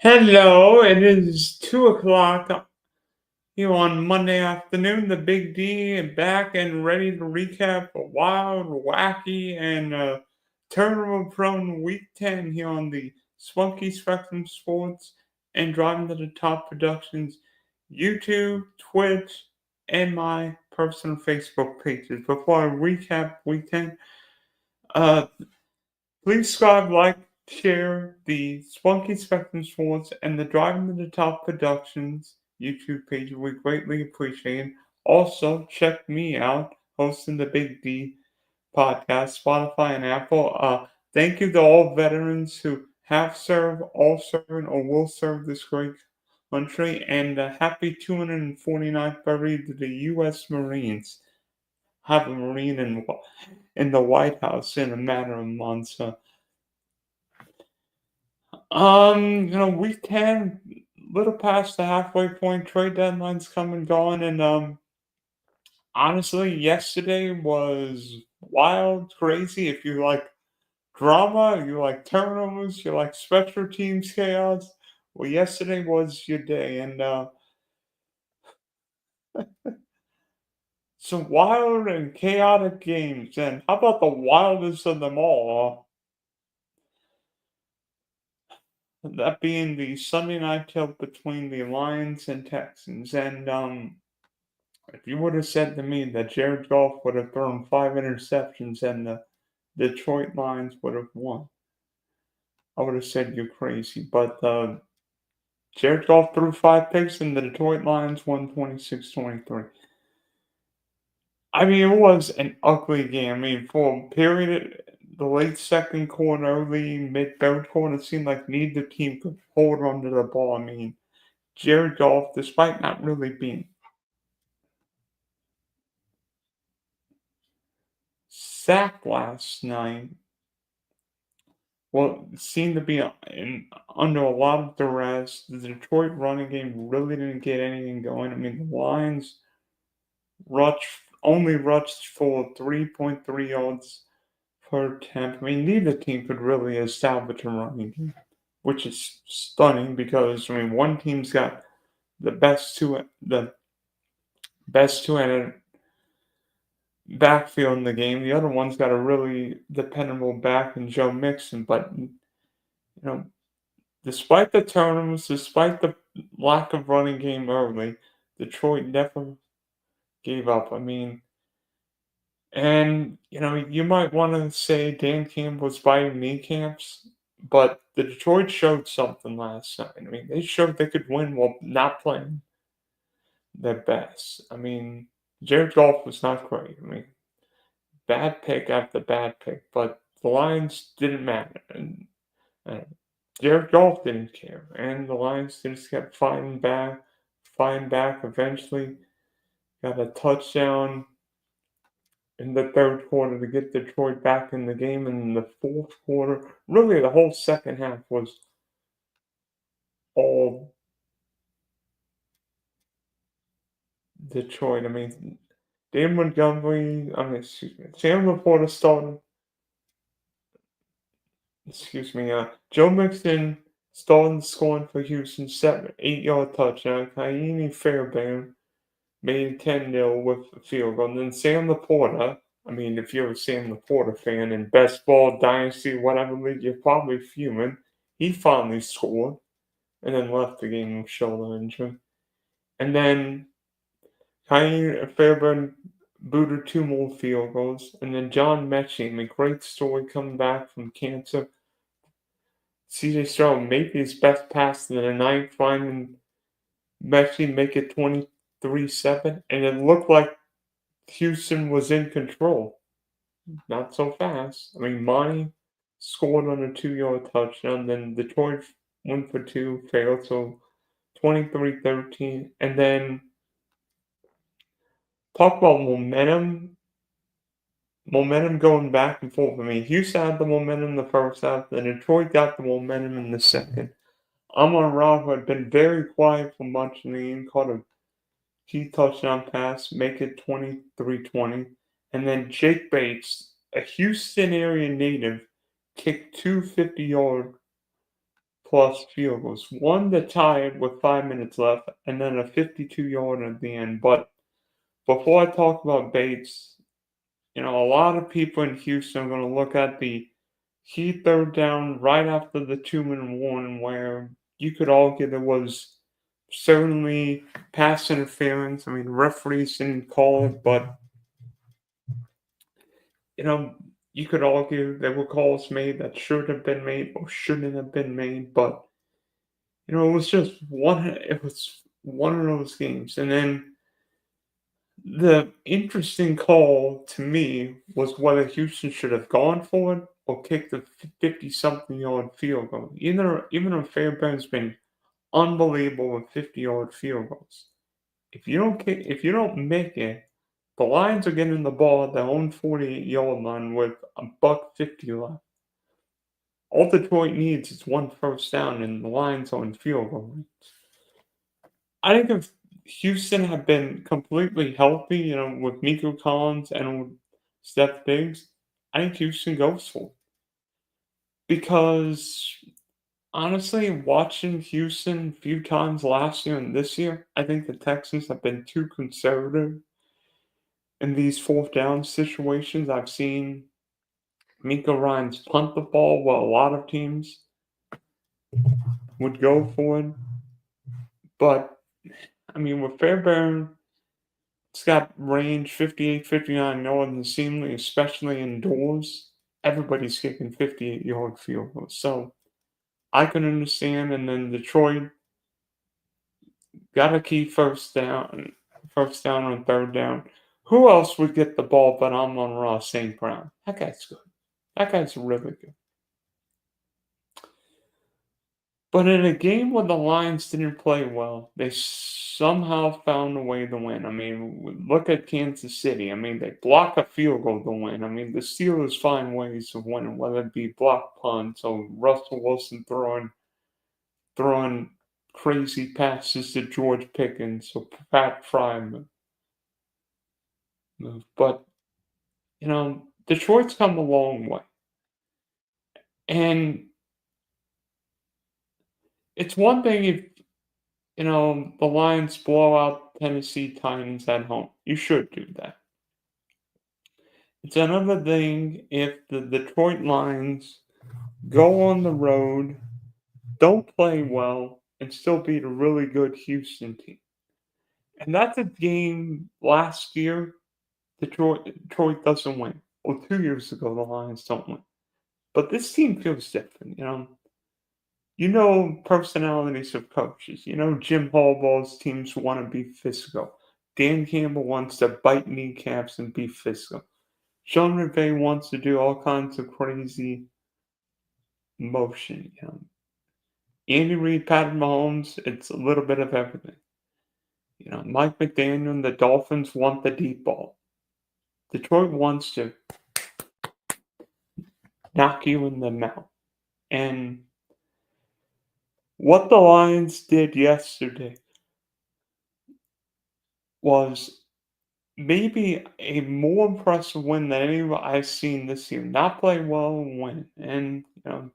Hello, it is 2 o'clock here on Monday afternoon. The Big D back and ready to recap a wild, wacky, and turnover-prone Week 10 here on the Spunky Spectrum Sports and Driving to the Top Productions YouTube, Twitch, and my personal Facebook pages. Before I recap Week 10, uh, please subscribe, like, share the Spunky Spectrum Sports and the Driving to the Top Productions YouTube page. We greatly appreciate it. Also, check me out hosting the Big D podcast, Spotify, and Apple. Thank you to all veterans who have served, all served, or will serve this great country, and happy 249th birthday to the U.S. Marines. Have a Marine in the White House in a matter of months. Week 10, little past the halfway point, trade deadline's come and gone, and honestly, yesterday was wild, crazy. If you like drama, you like turnovers, you like special teams chaos, well, yesterday was your day, and some wild and chaotic games, and how about the wildest of them all? That being the Sunday night tilt between the Lions and Texans, and if you would have said to me that Jared Goff would have thrown 5 interceptions and the Detroit Lions would have won, I would have said you're crazy. But Jared Goff threw 5 picks and the Detroit Lions won 26-23. I mean, it was an ugly game. I mean, for a period, the late second quarter, early mid third quarter, it seemed like neither team could hold onto the ball. I mean, Jared Goff, despite not really being sacked last night, well, it seemed to be under a lot of duress. The Detroit running game really didn't get anything going. I mean, the Lions only rushed for 3.3 yards per attempt. I mean, neither team could really establish a running game, which is stunning because I mean, one team's got the best two in a backfield in the game. The other one's got a really dependable back in Joe Mixon, but know, despite the turnovers, despite the lack of running game early, Detroit never gave up. I mean, and you might want to say Dan Campbell was biting kneecaps, but the Detroit showed something last night. I mean, they showed they could win while not playing their best. I mean, Jared Goff was not great. I mean, bad pick after bad pick, but the Lions didn't matter, and uh, Jared Goff didn't care, and the Lions just kept fighting back. Eventually, got a touchdown in the third quarter to get Detroit back in the game. And in the fourth quarter, really, the whole second half was all Detroit. I mean, Dan Montgomery. I mean, excuse me, Sam Laporta started. Excuse me. Joe Mixon started scoring for Houston, 7 8 yard touchdown. Kaini Fairbairn made 10-0 with a field goal. And then Sam Laporta, I mean, if you're a Sam Laporta fan in Best Ball, Dynasty, whatever league, you're probably fuming. He finally scored and then left the game with shoulder injury. And then Kyle Fairburn booted 2 more field goals. And then John Mechie, a great story coming back from cancer. CJ Stroud made his best pass in the ninth, finding Mechie make it 23-7. And it looked like Houston was in control. Not so fast. I mean, Monty scored on a 2 yard touchdown. Then Detroit went for two, failed. So 23-13. And then talk about momentum. Momentum going back and forth. I mean, Houston had the momentum in the first half. Then Detroit got the momentum in the second. Amon-Ra, who had been very quiet for much of the game, caught a key touchdown pass, make it 23-20. And then Jake Bates, a Houston area native, kicked two 50-yard plus field goals. One that tied with 5 minutes left, and then a 52-yard at the end. But before I talk about Bates, a lot of people in Houston are going to look at the key third down right after the 2-minute warning, where you could argue there was certainly pass interference. I mean, referees didn't call it, but you could argue there were calls made that should have been made or shouldn't have been made, but it was one of those games. And then the interesting call to me was whether Houston should have gone for it or kicked the 50-something yard field goal. Even though Fairbairn's been unbelievable with 50-yard field goals. If you don't make it, the Lions are getting the ball at their own 48-yard line with a buck 50 left. All Detroit needs is one first down, and the Lions are in field goal range. I think if Houston had been completely healthy, with Nico Collins and with Steph Diggs, I think Houston goes for it. Because honestly, watching Houston a few times last year and this year, I think the Texans have been too conservative in these fourth down situations. I've seen Miko Ryans punt the ball while a lot of teams would go for it. But, I mean, with Fairbairn, it's got range 58, 59 yards, and seemingly, especially indoors, everybody's kicking 58-yard field goals. So I can understand. And then Detroit got a key first down on third down. Who else would get the ball but Amon-Ra St. Brown? That guy's good. That guy's really good. But in a game where the Lions didn't play well, they somehow found a way to win. I mean, look at Kansas City. I mean, they block a field goal to win. I mean, the Steelers find ways of winning, whether it be block punts or Russell Wilson throwing crazy passes to George Pickens or Pat Fryman. But, Detroit's come a long way. And it's one thing if, the Lions blow out Tennessee Titans at home. You should do that. It's another thing if the Detroit Lions go on the road, don't play well, and still beat a really good Houston team. And that's a game last year Detroit doesn't win. Or 2 years ago, the Lions don't win. But this team feels different, personalities of coaches. Jim Harbaugh's teams want to be physical. Dan Campbell wants to bite kneecaps and be physical. Sean McVay wants to do all kinds of crazy motion. Andy Reid, Patrick Mahomes, it's a little bit of everything. Mike McDaniel and the Dolphins want the deep ball. Detroit wants to knock you in the mouth. And what the Lions did yesterday was maybe a more impressive win than any I've seen this year. Not play well and win. And, you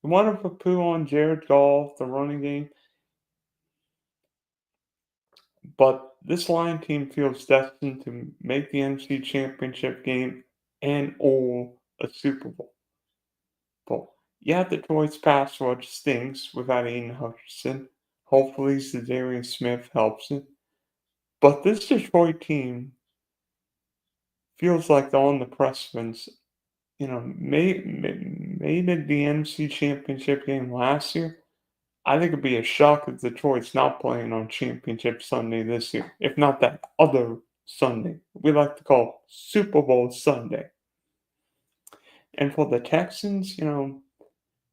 want to put poo on Jared Goff, the running game. But this Lion team feels destined to make the NFC Championship game and or a Super Bowl. Yeah, Detroit's pass rush stinks without Aiden Hutchinson. Hopefully, Zadarius Smith helps it. But this Detroit team feels like they're on the precipice. Made it the NFC Championship game last year. I think it'd be a shock if Detroit's not playing on Championship Sunday this year, if not that other Sunday. We like to call Super Bowl Sunday. And for the Texans,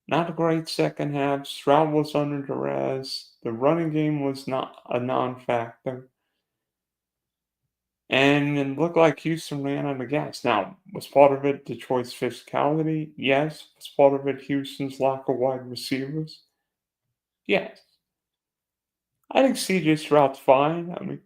not a great second half. Stroud was under duress. The running game was not a non-factor. And it looked like Houston ran out of gas. Now, was part of it Detroit's physicality? Yes. Was part of it Houston's lack of wide receivers? Yes. I think CJ Stroud's fine. I mean,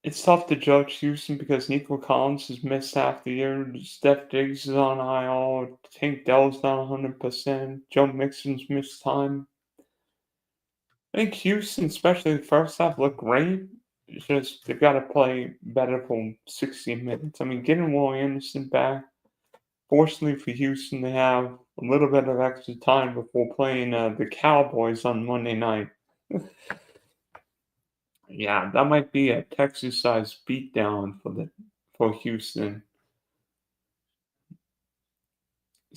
It's tough to judge Houston because Nico Collins has missed half the year. Steph Diggs is on IR. Tank Dell's not 100%. Joe Mixon's missed time. I think Houston, especially the first half, looked great. It's just they've got to play better for 60 minutes. I mean, getting Will Anderson back. Fortunately for Houston, they have a little bit of extra time before playing the Cowboys on Monday night. Yeah, that might be a Texas-sized beatdown for Houston.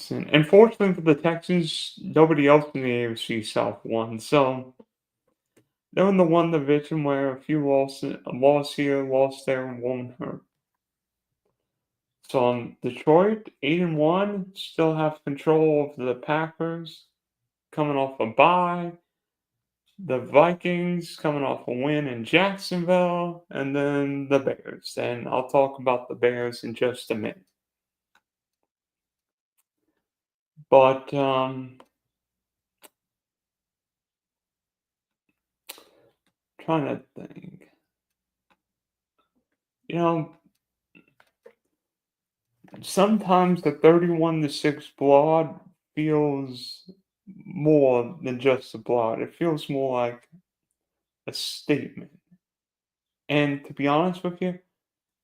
And fortunately for the Texans, nobody else in the AFC South won. So they're in the one division where a few losses, a loss here, loss there, won't hurt. So Detroit, 8-1, still have control of the Packers, coming off a bye. The Vikings coming off a win in Jacksonville, and then the Bears. And I'll talk about the Bears in just a minute. But trying to think. You know, sometimes the 31-6 blowout feels more than just a blowout. It feels more like a statement. And to be honest with you,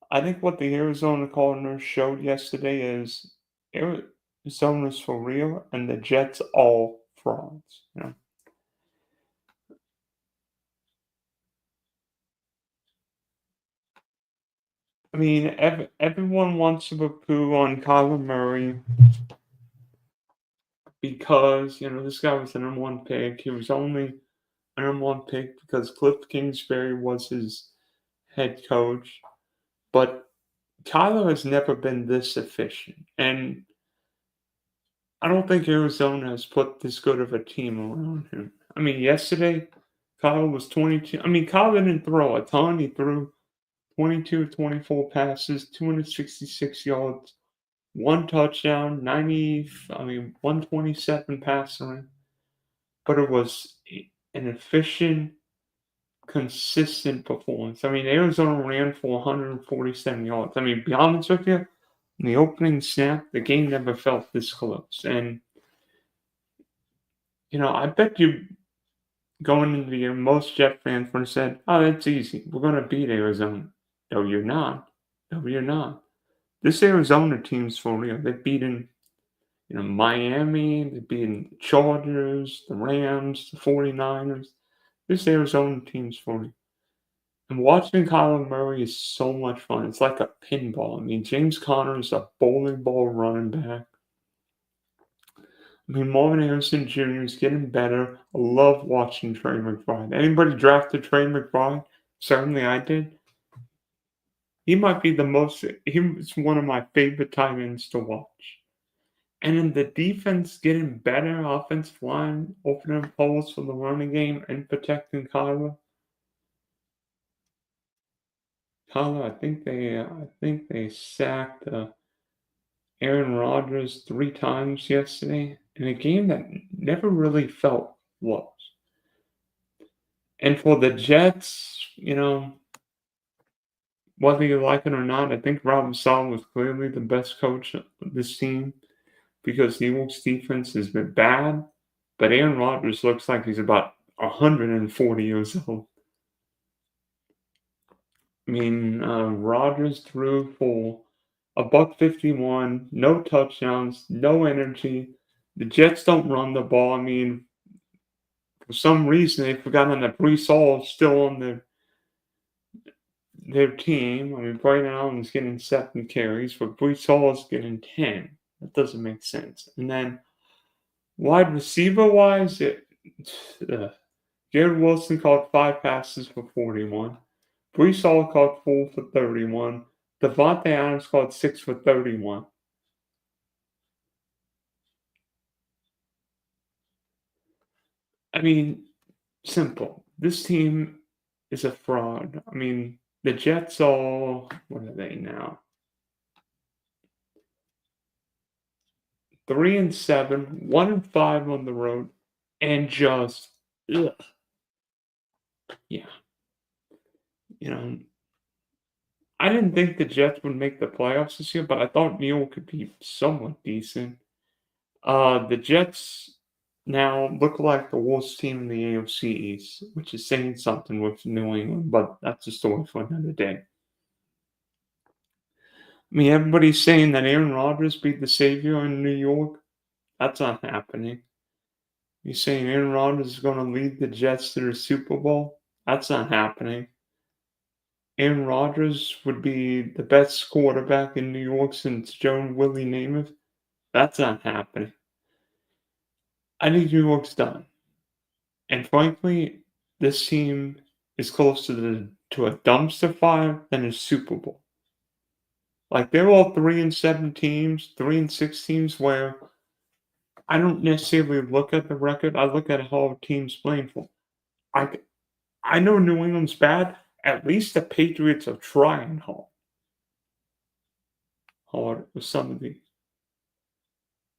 I think what the Arizona Cardinals showed yesterday is Arizona's for real and the Jets all frauds. You know? I mean, everyone wants to poo on Kyler Murray because, this guy was the number one pick. He was only a number one pick because Cliff Kingsbury was his head coach. But Kyler has never been this efficient. And I don't think Arizona has put this good of a team around him. I mean, yesterday, Kyler was 22. I mean, Kyler didn't throw a ton. He threw 22, 24 passes, 266 yards, one touchdown, 127 passing. But it was an efficient, consistent performance. I mean, Arizona ran for 147 yards. I mean, be honest with you, in the opening snap, the game never felt this close. And, I bet you going into the year, most Jet fans would have said, oh, that's easy. We're going to beat Arizona. No, you're not. No, you're not. This Arizona team's for real. They've beaten, Miami. They've beaten the Chargers, the Rams, the 49ers. This Arizona team's for real. And watching Kyler Murray is so much fun. It's like a pinball. I mean, James Conner is a bowling ball running back. I mean, Marvin Harrison Jr. is getting better. I love watching Trey McBride. Anybody drafted Trey McBride? Certainly I did. He might be he was one of my favorite tight ends to watch. And in the defense getting better, offensive line opening holes for the running game and protecting Kyler. I think they sacked Aaron Rodgers 3 times yesterday in a game that never really felt close. And for the Jets, whether you like it or not, I think Robin Saleh was clearly the best coach of this team because the Eagles' defense has been bad, but Aaron Rodgers looks like he's about 140 years old. I mean, Rodgers threw for $151, no touchdowns, no energy. The Jets don't run the ball. I mean, for some reason, they forgot that Breece Hall is still on their team. I mean, Brian Allen's getting 7 carries, but Breece Hall is getting 10. That doesn't make sense. And then, wide receiver-wise, Garrett Wilson caught 5 passes for 41. Breece Hall caught 4 for 31. Davante Adams caught 6 for 31. I mean, simple. This team is a fraud. I mean, the Jets what are they now? 3-7, 1-5 on the road, and just ugh. Yeah. I didn't think the Jets would make the playoffs this year, but I thought New York could be somewhat decent. The Jets now look like the worst team in the AFC East, which is saying something with New England, but that's a story for another day. I mean, everybody's saying that Aaron Rodgers beat the Savior in New York. That's not happening. You're saying Aaron Rodgers is going to lead the Jets to the Super Bowl? That's not happening. Aaron Rodgers would be the best quarterback in New York since Joe Willie Namath? That's not happening. I think New York's done. And frankly, this team is closer to a dumpster fire than a Super Bowl. Like they're all 3-7 teams, 3-6 teams where I don't necessarily look at the record. I look at how a team's playing for. I I know New England's bad. At least the Patriots are trying hard with some of the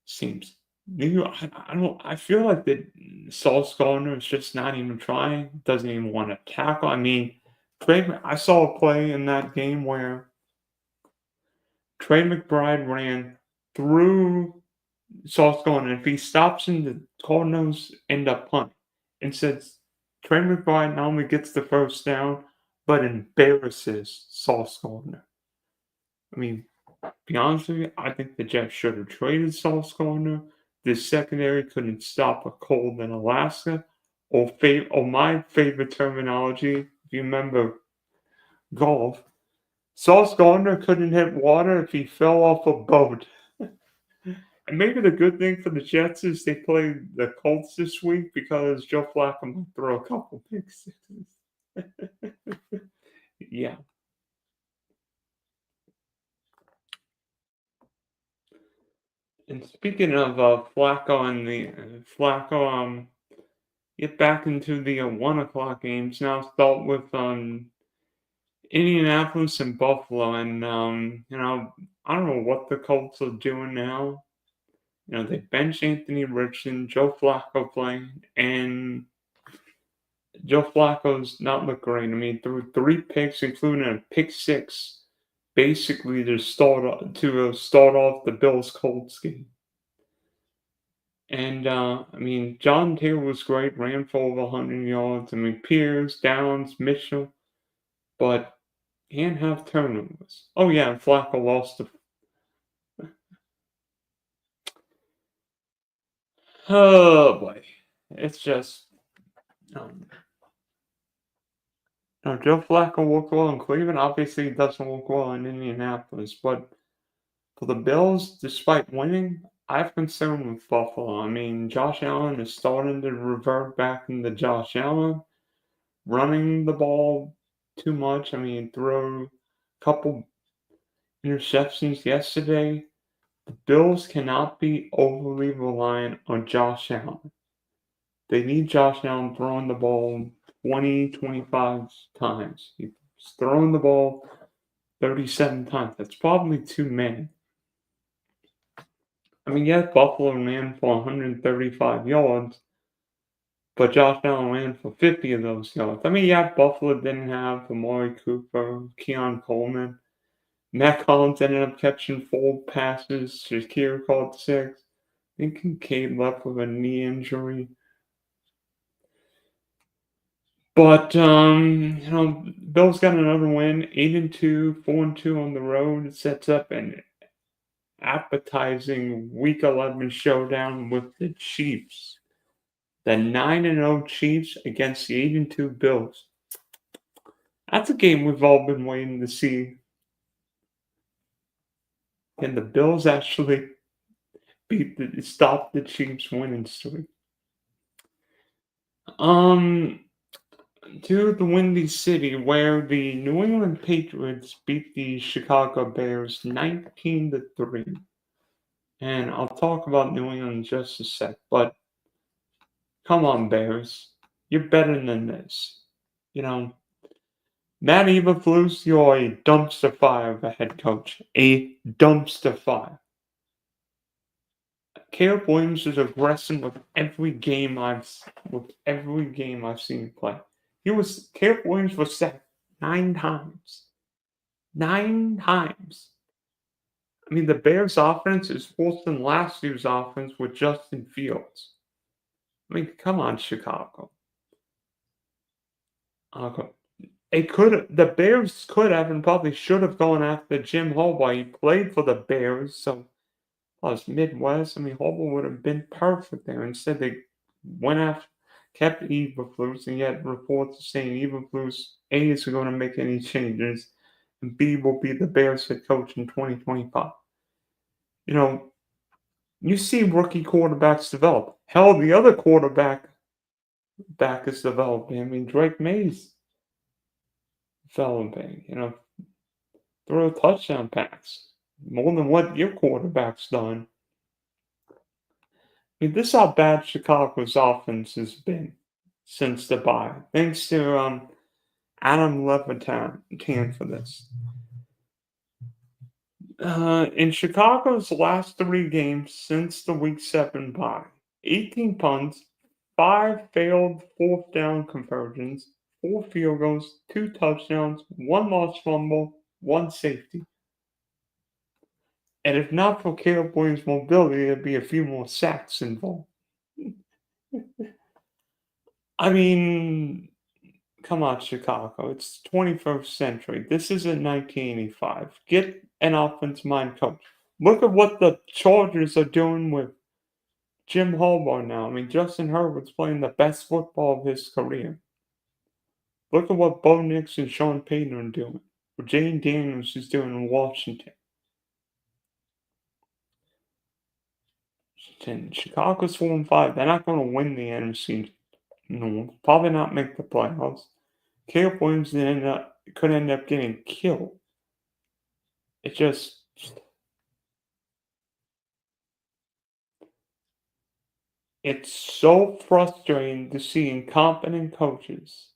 teams. New York, I don't. I feel like that Sauce Gardner is just not even trying. Doesn't even want to tackle. I mean, I saw a play in that game where Trey McBride ran through Sauce Gardner. If he stops him, the Cardinals end up punting. Instead, Trey McBride not only gets the first down, but embarrasses Sauce Gardner. I mean, be honest with you, I think the Jets should have traded Sauce Gardner. This secondary couldn't stop a cold in Alaska. Or my favorite terminology, if you remember golf, Sauce Gardner couldn't hit water if he fell off a boat. And maybe the good thing for the Jets is they play the Colts this week because Joe Flacco might throw a couple pick sixes. Yeah. And speaking of Flacco and the Flacco, get back into the 1 o'clock games now. Start with Indianapolis and Buffalo, and I don't know what the Colts are doing now. They bench Anthony Richardson, Joe Flacco playing, and Joe Flacco's not look great. I mean, threw 3 picks, including a pick six, basically to start off the Bills Colts game. And I mean, John Taylor was great, ran for over 100 yards. I mean, Pierce, Downs, Mitchell, but he didn't have turnovers. Oh yeah, and Flacco lost the. Oh boy, it's just. Joe Flacco worked well in Cleveland. Obviously, he doesn't work well in Indianapolis. But for the Bills, despite winning, I have concern with Buffalo. I mean, Josh Allen is starting to revert back into Josh Allen, running the ball too much. I mean, threw a couple interceptions yesterday. The Bills cannot be overly reliant on Josh Allen. They need Josh Allen throwing the ball 20, 25 times. He's throwing the ball 37 times. That's probably too many. I mean, yes, Buffalo ran for 135 yards, but Josh Allen ran for 50 of those yards. I mean, yeah, Buffalo didn't have Amari Cooper, Keon Coleman. Matt Collins ended up catching 4 passes. Shakir caught 6. I think Kincaid left with a knee injury. But Bills got another win, 8-2, 4-2 on the road. It sets up an appetizing Week 11 showdown with the Chiefs. The 9-0 Chiefs against the 8-2 Bills. That's a game we've all been waiting to see. Can the Bills actually stop the Chiefs' winning streak? To the Windy City, where the New England Patriots beat the Chicago Bears 19-3. And I'll talk about New England in just a sec, but come on, Bears. You're better than this. Matt Eberflus, you're a dumpster fire of a head coach. A dumpster fire. Caleb Williams is aggressive with every game I've seen him play. Caleb Williams was sacked 9 times. 9 times. I mean, the Bears' offense is worse than last year's offense with Justin Fields. I mean, come on, Chicago. Okay. The Bears could have and probably should have gone after Jim Harbaugh. He played for the Bears, so plus Midwest. I mean, Harbaugh would have been perfect there. Instead, they went after, kept Eberflus, and yet reports are saying Eberflus A isn't going to make any changes, and B will be the Bears head coach in 2025. You know, you see rookie quarterbacks develop. Hell, the other back is developing. I mean, Drake May's developing. Throw touchdown passes more than what your quarterback's done. I mean, this is how bad Chicago's offense has been since the bye. Thanks to Adam Levitan for this. In Chicago's last 3 games since the Week 7 bye, 18 punts, 5 failed fourth down conversions, 4 field goals, 2 touchdowns, 1 lost fumble, 1 safety. And if not for Caleb Williams' mobility, there'd be a few more sacks involved. I mean, come on, Chicago. It's 21st century. This isn't 1985. Get an offensive mind coach. Look at what the Chargers are doing with Jim Harbaugh now. I mean, Justin Herbert's playing the best football of his career. Look at what Bo Nix and Sean Payton are doing. What Jane Daniels is doing in Washington. Chicago's 4-5. They're not going to win the NFC. No, probably not make the playoffs. Caleb Williams could end up getting killed. It's so frustrating to see incompetent coaches,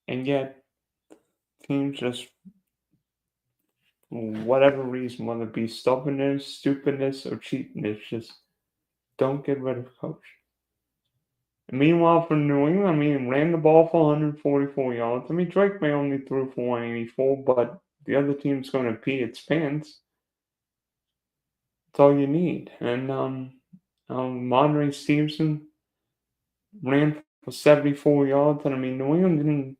and yet teams just, for whatever reason, whether it be stubbornness, stupidness, or cheapness, just don't get rid of coach. And meanwhile, for New England, I mean, ran the ball for 144 yards. I mean, Drake May only threw for 184, but the other team's going to pee its pants. That's all you need. And Monterey Stevenson ran for 74 yards. And I mean, New England didn't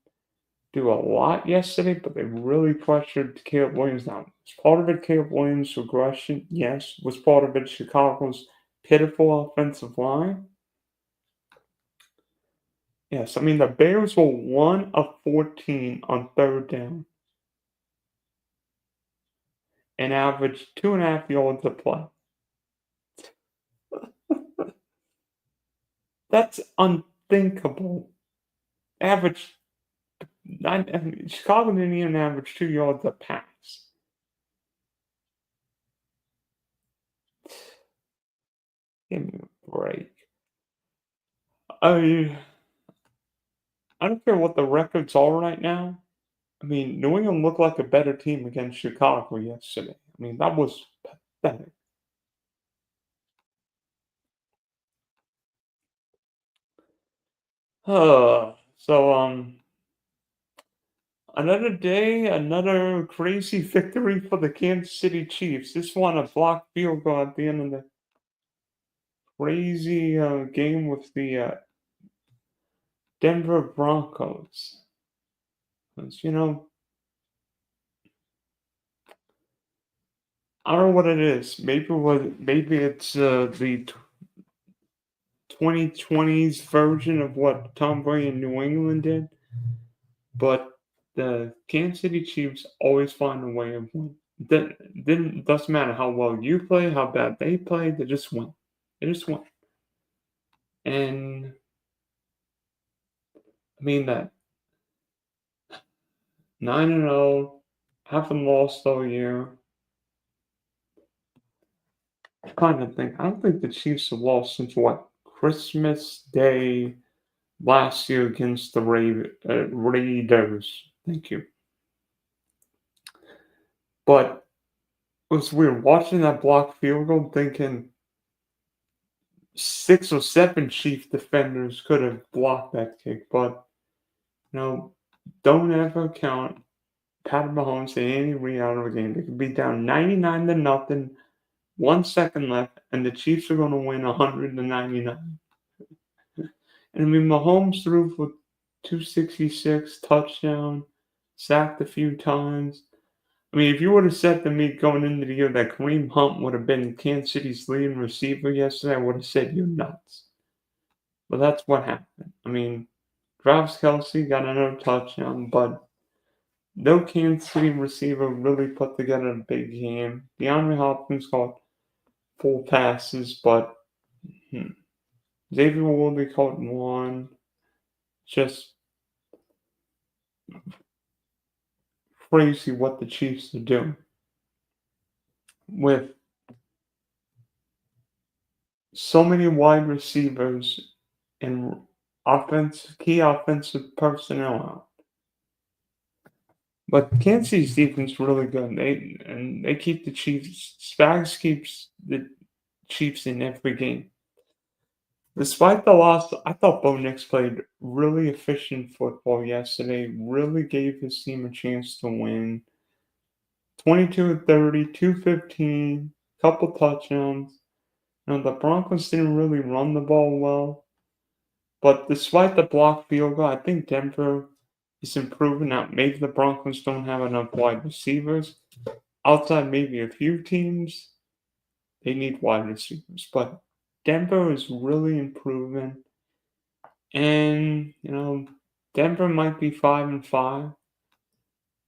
do a lot yesterday, but they really pressured Caleb Williams. Now, was part of it Caleb Williams' regression? Yes. Was part of it Chicago's pitiful offensive line? Yes. I mean, the Bears were 1 of 14 on 3rd down and averaged 2.5 yards a play. That's unthinkable. Chicago didn't even average 2 yards a pass. Give me a break. I don't care what the records are right now. I mean, New England looked like a better team against Chicago yesterday. I mean, that was pathetic. Another day, another crazy victory for the Kansas City Chiefs. This one, a blocked field goal at the end of the crazy game with the Denver Broncos. Because, I don't know what it is. Maybe it's the 2020s version of what Tom Brady in New England did. But the Kansas City Chiefs always find a way of winning. Doesn't matter how well you play, how bad they play, they just win. They just win. And I mean that 9-0, haven't lost all year. I don't think the Chiefs have lost since what? Christmas Day last year against the Raiders. Thank you. But it was weird watching that blocked field goal, thinking 6 or 7 Chief defenders could have blocked that kick. But don't ever count Patrick Mahomes and Andy Reid out of the game. They could be down 99 to nothing, 1 second left, and the Chiefs are going to win 100 to 99. And I mean, Mahomes threw for 266, touchdown, sacked a few times. I mean, if you would have said to me going into the year that Kareem Hunt would have been Kansas City's leading receiver yesterday, I would have said you're nuts. But that's what happened. I mean, Travis Kelce got another touchdown, but no Kansas City receiver really put together a big game. DeAndre Hopkins caught 4 passes, but Xavier Worthy caught one. Just crazy what the Chiefs are doing with so many wide receivers and key offensive personnel out. But Kansas City's defense is really good. They keep the Chiefs. Spags keeps the Chiefs in every game. Despite the loss, I thought Bo Nix played really efficient football yesterday. Really gave his team a chance to win. 22-30, 215, couple touchdowns. Now the Broncos didn't really run the ball well, but despite the blocked field goal, I think Denver is improving. Now maybe the Broncos don't have enough wide receivers. Outside maybe a few teams, they need wide receivers, but Denver is really improving. And Denver might be 5-5,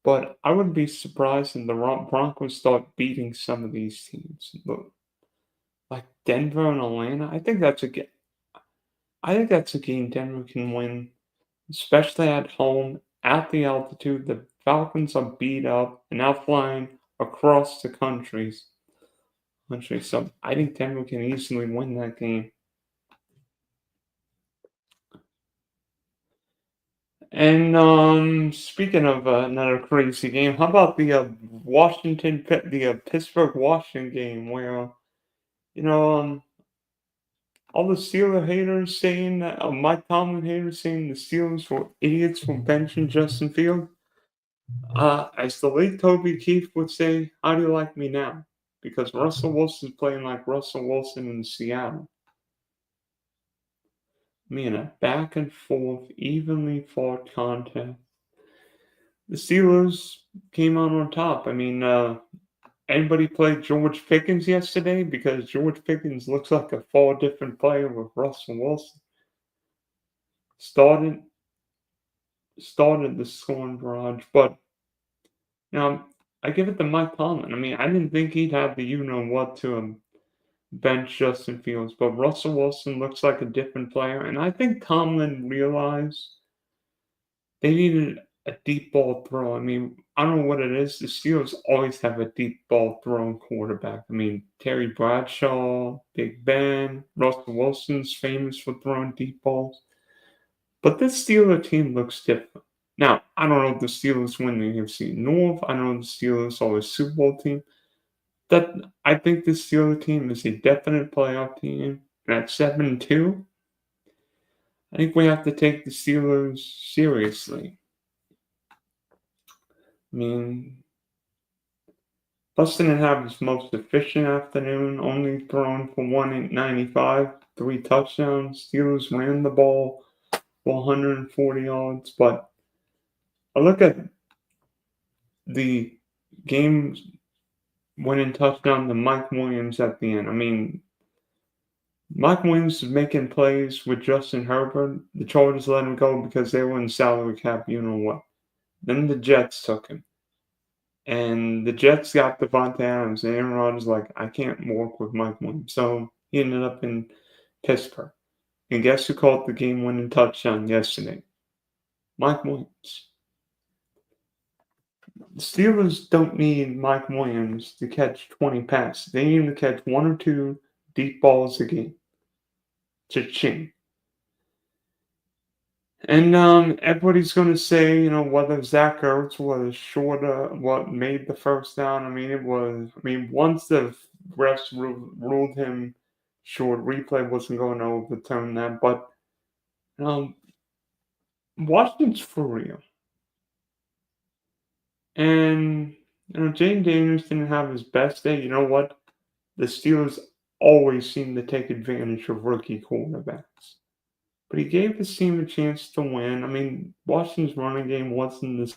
but I wouldn't be surprised if the Broncos start beating some of these teams. Look, like Denver and Atlanta, I think that's a game. I think that's a game Denver can win, especially at home, at the altitude. The Falcons are beat up and now flying across the country. So I think Denver can easily win that game. And speaking of another crazy game, how about the Pittsburgh Washington game where you know um, all the Steeler haters saying that Mike Tomlin haters saying the Steelers were idiots for benching Justin Field. As the late Toby Keith would say, how do you like me now? Because Russell Wilson's playing like Russell Wilson in Seattle. In a back and forth, evenly fought contest. The Steelers came out on top. I mean, anybody play George Pickens yesterday? Because George Pickens looks like a far different player with Russell Wilson. Started the scoring barrage, but I give it to Mike Tomlin. I mean, I didn't think he'd have the what to bench Justin Fields, but Russell Wilson looks like a different player, and I think Tomlin realized they needed a deep ball throw. I mean, I don't know what it is. The Steelers always have a deep ball throwing quarterback. I mean, Terry Bradshaw, Big Ben, Russell Wilson's famous for throwing deep balls. But this Steeler team looks different. Now, I don't know if the Steelers win the AFC North. I know the Steelers are a Super Bowl team. I think the Steelers team is a definite playoff team. And at 7-2, I think we have to take the Steelers seriously. I mean, Bustin didn't have his most efficient afternoon, only thrown for 195, 3 touchdowns. Steelers ran the ball for 140 yards, but I look at the game winning touchdown to Mike Williams at the end. I mean, Mike Williams is making plays with Justin Herbert. The Chargers let him go because they were in salary cap, you know what. Then the Jets took him. And the Jets got Davante Adams, and Aaron Rodgers like, I can't work with Mike Williams. So he ended up in Pittsburgh. And guess who caught the game-winning touchdown yesterday? Mike Williams. The Steelers don't need Mike Williams to catch 20 passes. They need him to catch 1 or 2 deep balls a game. Cha-ching. And everybody's going to say, whether Zach Ertz was short what made the first down. Once the refs ruled him short, replay wasn't going to overturn that. But Washington's for real. And Jane Daniels didn't have his best day. You know what? The Steelers always seem to take advantage of rookie quarterbacks. But he gave his team a chance to win. I mean, Washington's running game wasn't the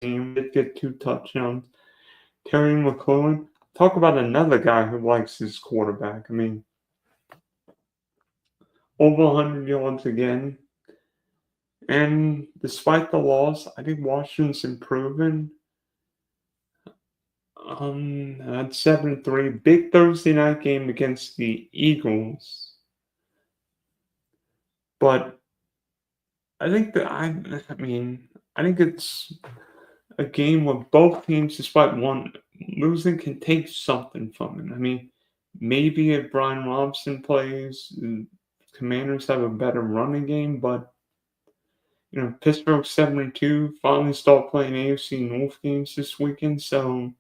same. Did get 2 touchdowns. Terry McLaurin, talk about another guy who likes his quarterback. I mean, over 100 yards again. And despite the loss, I think Washington's improving. At 7-3, big Thursday night game against the Eagles. But I think I think it's a game where both teams, despite one losing, can take something from it. I mean, maybe if Brian Robinson plays, Commanders have a better running game, but Pittsburgh 7-2 finally start playing AFC North games this weekend, so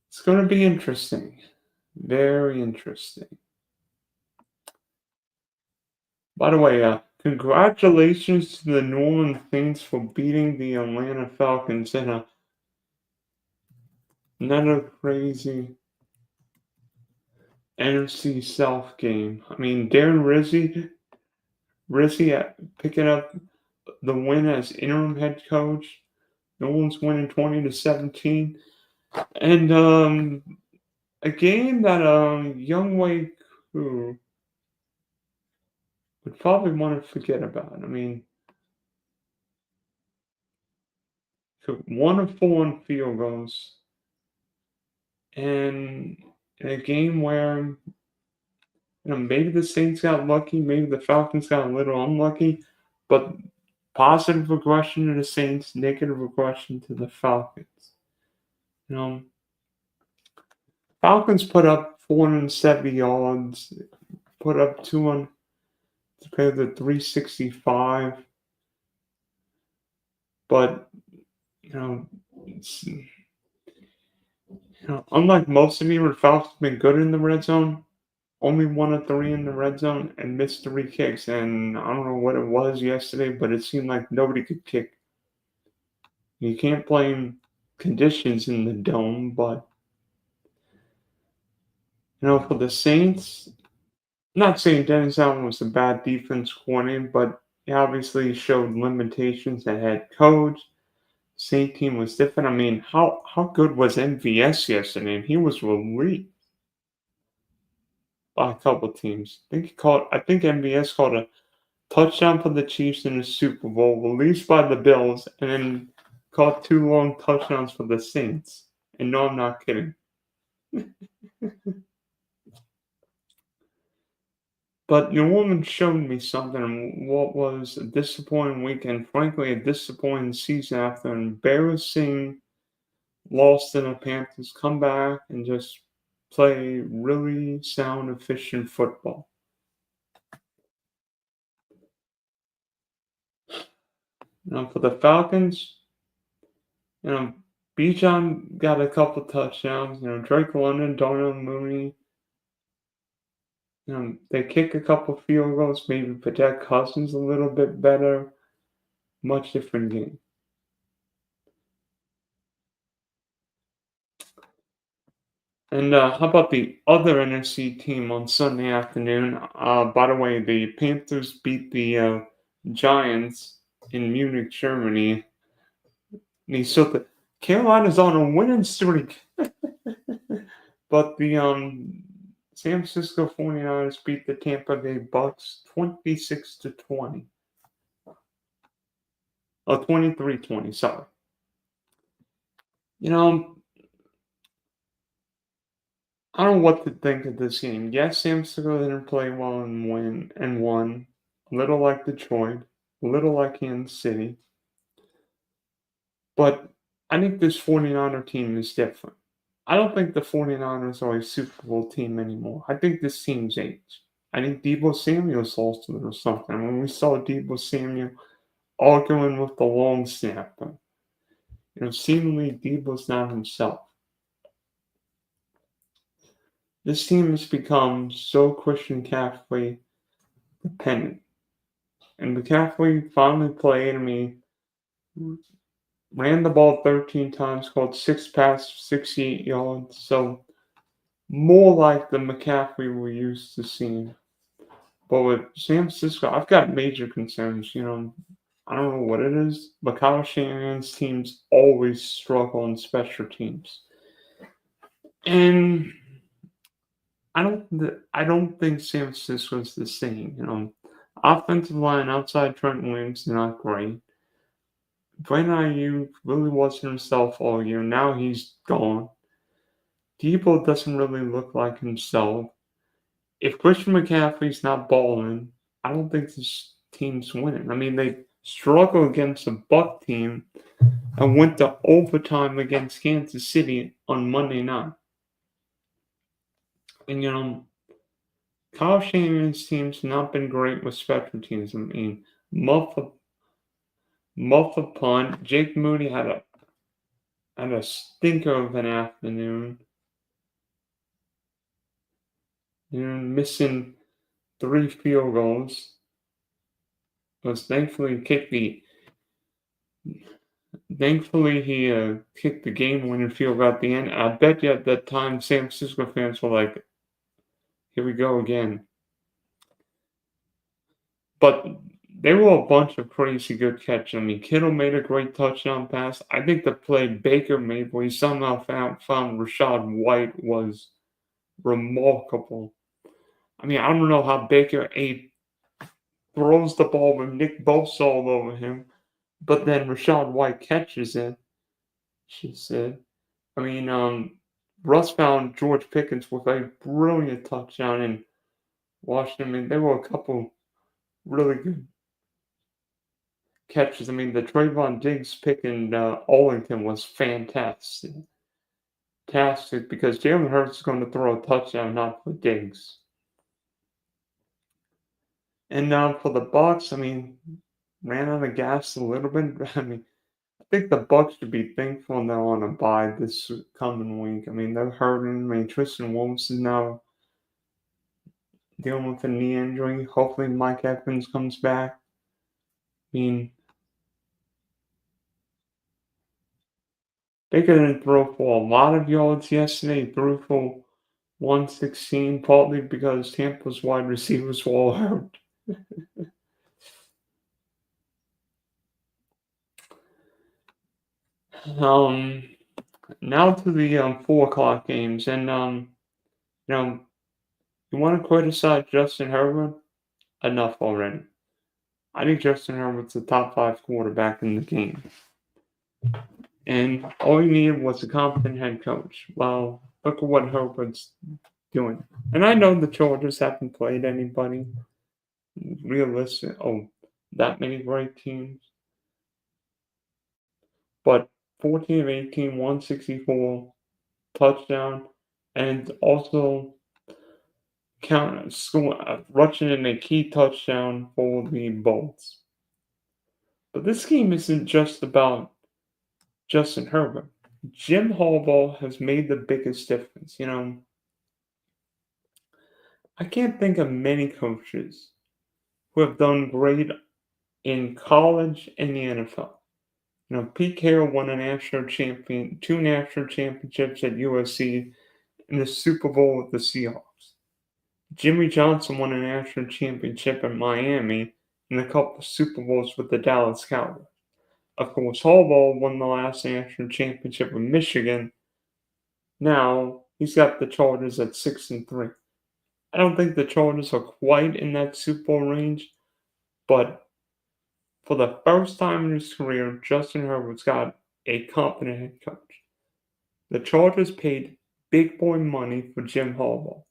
it's going to be interesting. Very interesting. By the way, congratulations to the New Orleans Saints for beating the Atlanta Falcons in another crazy NFC South game. I mean, Darren Rizzi picking up the win as interim head coach. New Orleans winning 20-17, and a game that Younghoe Koo would probably want to forget about. I mean, took 1 of 4 on field goals, and in a game where maybe the Saints got lucky, maybe the Falcons got a little unlucky, but positive regression to the Saints, negative regression to the Falcons. Falcons put up 470 yards, put up 200 compared to 365, but unlike most of you, the Falcons have been good in the red zone. Only 1 of 3 in the red zone and missed 3 kicks. And I don't know what it was yesterday, but it seemed like nobody could kick. You can't blame conditions in the dome, but for the Saints, not saying Dennis Allen was a bad defense coordinator, but he obviously showed limitations at head coach. Saint team was different. I mean, how good was MVS yesterday? And he was released by a couple teams. I think MVS called a touchdown for the Chiefs in the Super Bowl, released by the Bills, and then caught 2 long touchdowns for the Saints. And no, I'm not kidding. But New Orleans showed me something. What was a disappointing weekend, frankly, a disappointing season after an embarrassing loss to the Panthers, come back and just play really sound, efficient football. For the Falcons, Bijan got a couple touchdowns. Drake London, Darnell Mooney. They kick a couple field goals, maybe protect Cousins a little bit better. Much different game. And how about the other NFC team on Sunday afternoon? By the way, the Panthers beat the Giants in Munich, Germany. And so Carolina's on a winning streak. But the San Francisco 49ers beat the Tampa Bay Bucks 26-20. 23-20, sorry. I don't know what to think of this game. Yes, San Francisco didn't play well and won. A little like Detroit, a little like Kansas City. But I think this 49er team is different. I don't think the 49ers are a Super Bowl team anymore. I think this team's aged. I think Deebo Samuel's lost a little something. When we saw Deebo Samuel arguing with the long snapper, seemingly Deebo's not himself. This team has become so Christian McCaffrey dependent. And McCaffrey finally played. ran the ball 13 times, caught 6 passes, 68 yards. So more like the McCaffrey we're used to seeing. But with San Francisco, I've got major concerns. I don't know what it is, but Kyle Shanahan's teams always struggle in special teams. And I don't think San Francisco's the same. Offensive line outside Trent Williams not great. Brandon Ayuk really wasn't himself all year. Now he's gone. Debo doesn't really look like himself. If Christian McCaffrey's not balling, I don't think this team's winning. I mean, they struggled against a Buck team and went to overtime against Kansas City on Monday night. And Kyle Shanahan's team's not been great with special teams. I mean, muff a punt. Jake Moody had a stinker of an afternoon. Missing 3 field goals. Was thankfully he kicked the game-winning field goal at the end. I bet you at that time San Francisco fans were like, "Here we go again." But there were a bunch of crazy good catches. I mean, Kittle made a great touchdown pass. I think the play Baker made where he somehow found Rashad White was remarkable. I mean, I don't know how Baker throws the ball with Nick Bosa all over him, but then Rashad White catches it. She said. I mean, Russ found George Pickens with a brilliant touchdown in Washington. I mean, there were a couple really good catches. I mean, the Trayvon Diggs pick in Arlington was fantastic. Fantastic because Jalen Hurts is going to throw a touchdown, not for Diggs. And now for the Bucks, I mean, ran out of gas a little bit. I mean, I think the Bucks should be thankful they're on a bye this coming week. I mean, they're hurting. I mean, Tristan Williams is now dealing with a knee injury. Hopefully, Mike Evans comes back. I mean, Baker didn't throw for a lot of yards yesterday. He threw for 116, partly because Tampa's wide receivers were all hurt. Now to the 4 o'clock games, and you want to criticize Justin Herbert? Enough already. I think Justin Herbert's the top 5 quarterback in the game. And all you needed was a competent head coach. Well, look at what Herbert's doing. And I know the Chargers haven't played anybody realistic. That many great teams. But 14 of 18, 164, touchdown, and also rushing in a key touchdown for the Bolts. But this game isn't just about Justin Herbert. Jim Harbaugh has made the biggest difference. I can't think of many coaches who have done great in college and the NFL. Pete Carroll won two national championships at USC and the Super Bowl with the Seahawks. Jimmy Johnson won a national championship in Miami and a couple of Super Bowls with the Dallas Cowboys. Of course, Harbaugh won the last national championship with Michigan. Now he's got the Chargers at 6-3. I don't think the Chargers are quite in that Super Bowl range, but for the first time in his career, Justin Herbert's got a competent head coach. The Chargers paid big boy money for Jim Harbaugh.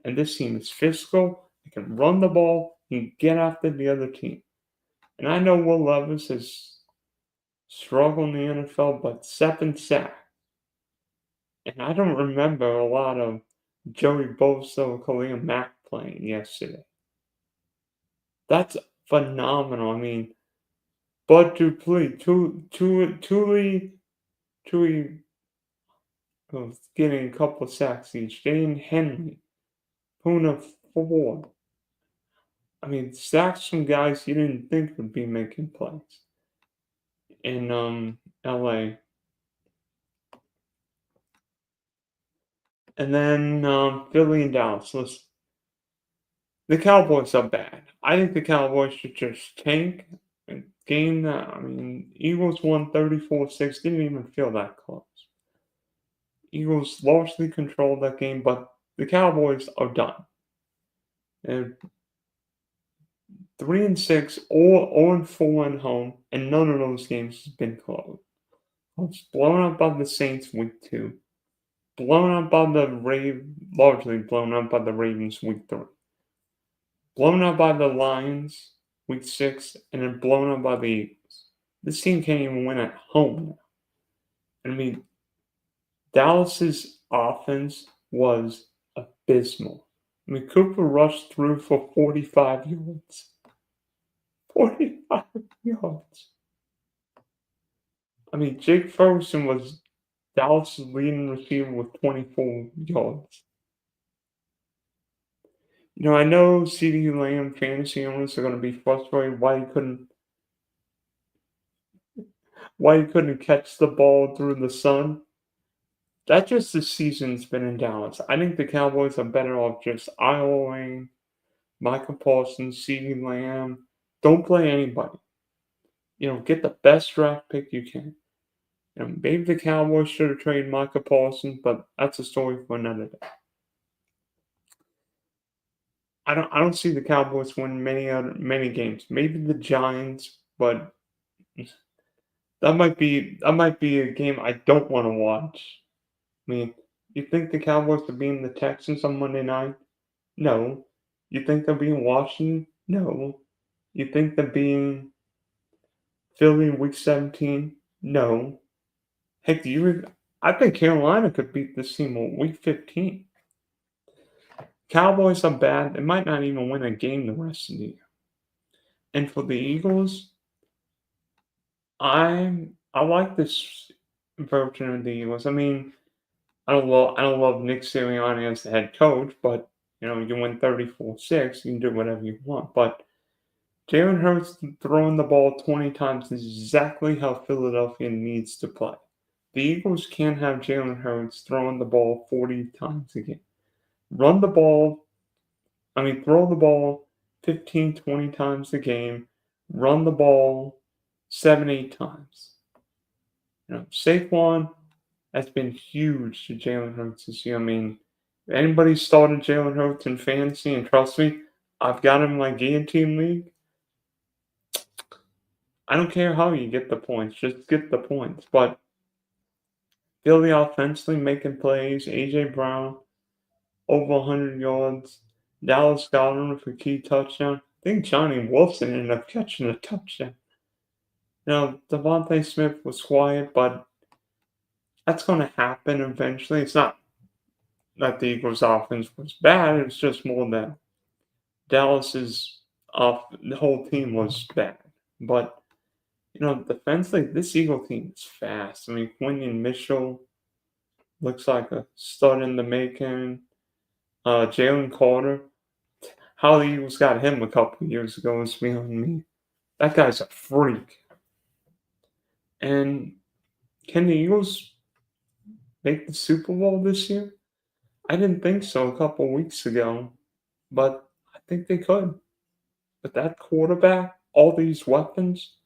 And this team is physical, it can run the ball, it can get after the other team. And I know Will Levis has struggled in the NFL, but 7 sacks. And I don't remember a lot of Joey Bosa or Khalil Mack playing yesterday. That's phenomenal. I mean, Bud Dupree, Tuli was getting a couple of sacks each. Dane Henry, Puna Ford. I mean, sacks from guys you didn't think would be making plays. in LA. And then Philly and Dallas. Listen, the Cowboys are bad. I think the Cowboys should just tank a game that, I mean, Eagles won 34-6, didn't even feel that close. Eagles largely controlled that game, but the Cowboys are done. They're 3-6, or 4 at home, and none of those games has been close. It's blown up by the Saints week 2, blown up by the largely blown up by the Ravens week 3, blown up by the Lions week 6, and then blown up by the Eagles. This team can't even win at home now. I mean, Dallas's offense was abysmal. I mean, Cooper Rush threw for 45 yards. 45 yards. I mean, Jake Ferguson was Dallas' leading receiver with 24 yards. I know CeeDee Lamb fantasy owners are going to be frustrated why he couldn't catch the ball through the sun. That's just the season's been in Dallas. I think the Cowboys are better off just idling Michael Parsons, CeeDee Lamb. Don't play anybody. Get the best draft pick you can. Maybe the Cowboys should have traded Michael Parsons, but that's a story for another day. I don't see the Cowboys win many games. Maybe the Giants, but that might be a game I don't want to watch. I mean, you think the Cowboys are beating the Texans on Monday night? No. You think they're beating Washington? No. You think they're beating Philly in Week 17? No. Heck, I think Carolina could beat this team in Week 15. Cowboys are bad. They might not even win a game the rest of the year. And for the Eagles, I like this version of the Eagles. I mean, I don't love Nick Sirianni as the head coach, but you win 34-6, you can do whatever you want. But Jalen Hurts throwing the ball 20 times is exactly how Philadelphia needs to play. The Eagles can't have Jalen Hurts throwing the ball 40 times a game. Throw the ball 15, 20 times a game. Run the ball 7, 8 times. Saquon has been huge to Jalen Hurts this year. I mean, if anybody started Jalen Hurts in fantasy, and trust me, I've got him in my guillotine league. I don't care how you get the points, just get the points. But Philly offensively making plays, A.J. Brown, over 100 yards. Dallas Goedert with a key touchdown. I think Johnny Wilson ended up catching a touchdown. Devontae Smith was quiet, but that's going to happen eventually. It's not that the Eagles' offense was bad. It's just more that Dallas's the whole team was bad. But defensively, this Eagle team is fast. I mean, Quinton Mitchell looks like a stud in the making. Jalen Carter, how the Eagles got him a couple years ago is beyond me. That guy's a freak. And can the Eagles make the Super Bowl this year? I didn't think so a couple weeks ago, but I think they could. With that quarterback, all these weapons,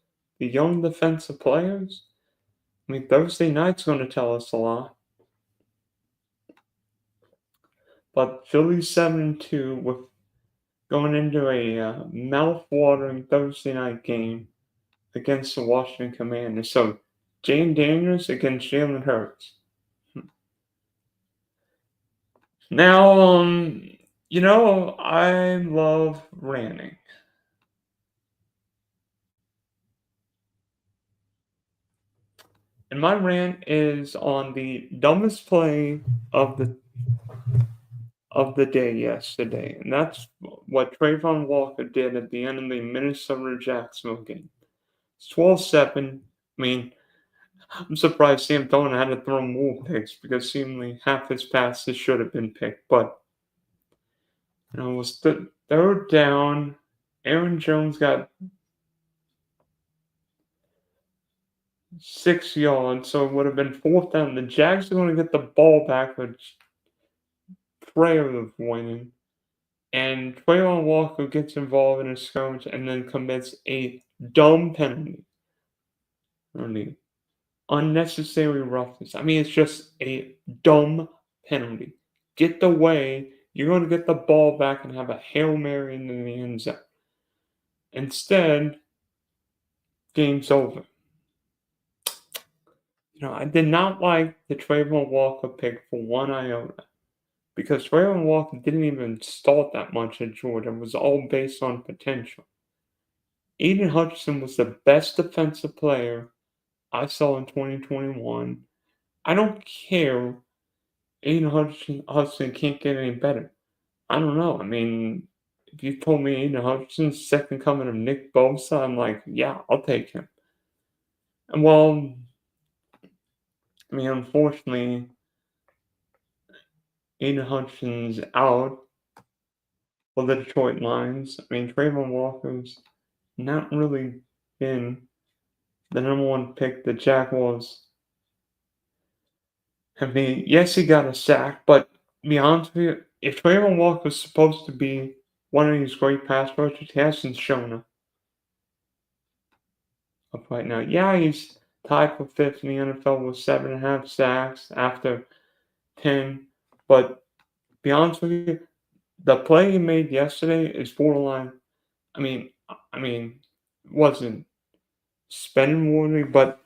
the young defensive players, I mean, Thursday night's going to tell us a lot. But Philly's 7-2 with going into a mouth-watering Thursday night game against the Washington Commanders. So, Jane Daniels against Jalen Hurts. Now, I love ranting. And my rant is on the dumbest play of the day yesterday. And that's what Trayvon Walker did at the end of the Minnesota-Jacksonville game. It's 12-7. I mean, I'm surprised Sam Darnold had to throw more picks because seemingly half his passes should have been picked. But, it was the third down. Aaron Jones got 6 yards, so it would have been 4th down. The Jags are going to get the ball back with prayer of winning. And Traylon Walker gets involved in a skirmish and then commits a dumb penalty. Unnecessary roughness. I mean, it's just a dumb penalty. Get the way. You're going to get the ball back and have a Hail Mary in the end zone. Instead, game's over. I did not like the Trayvon Walker pick for one iota. Because Trayvon Walker didn't even start that much at Georgia. It was all based on potential. Aiden Hutchinson was the best defensive player I saw in 2021. I don't care. Aiden Hutchinson can't get any better. I don't know. I mean, if you told me Aiden Hutchinson's second coming of Nick Bosa, I'm like, yeah, I'll take him. And well, I mean, unfortunately, Aiden Hutchinson's out for the Detroit Lions. I mean, Trayvon Walker's not really been the number one pick. The Jaguars. I mean, yes, he got a sack, but to be honest with you, if Trayvon Walker's supposed to be one of these great pass rushers, he hasn't shown up right now. Yeah, he's tied for 5th in the NFL with 7.5 sacks after 10. But to be honest with you, the play he made yesterday is borderline. I mean, wasn't spending worthy, but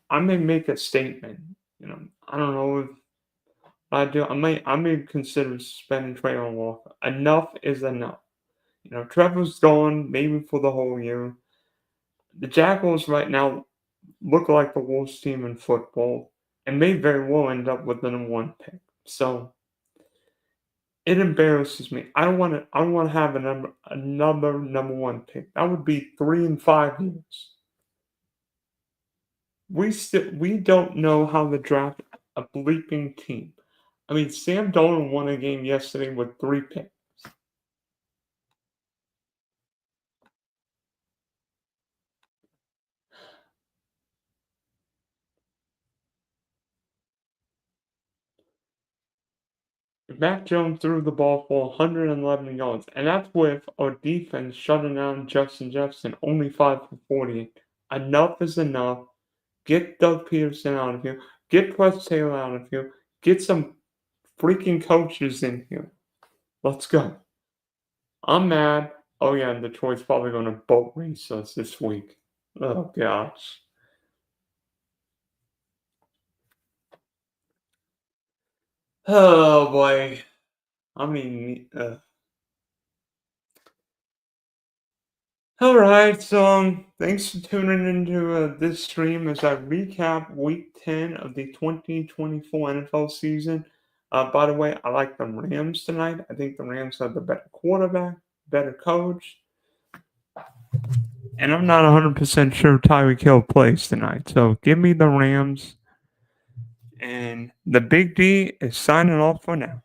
I may make a statement. I don't know if I do. I may consider suspending Trayvon Walker. Enough is enough. Trevor's gone maybe for the whole year. The Jaguars right now look like the worst team in football and may very well end up with the number one pick. So it embarrasses me. I don't want to have another number one pick. That would be 3 in 5 years. We don't know how to draft a bleeping team. I mean, Sam Darnold won a game yesterday with 3 picks. Mac Jones threw the ball for 111 yards, and that's with our defense shutting down Justin Jefferson, only 5 for 40. Enough is enough. Get Doug Peterson out of here. Get Press Taylor out of here. Get some freaking coaches in here. Let's go. I'm mad. Oh, yeah, Detroit's probably going to boat race us this week. Oh, gosh. Oh, boy. I mean, all right, so thanks for tuning into this stream as I recap Week 10 of the 2024 NFL season. By the way, I like the Rams tonight. I think the Rams have the better quarterback, better coach. And I'm not 100% sure Tyreek Hill plays tonight. So give me the Rams. And the Big D is signing off for now.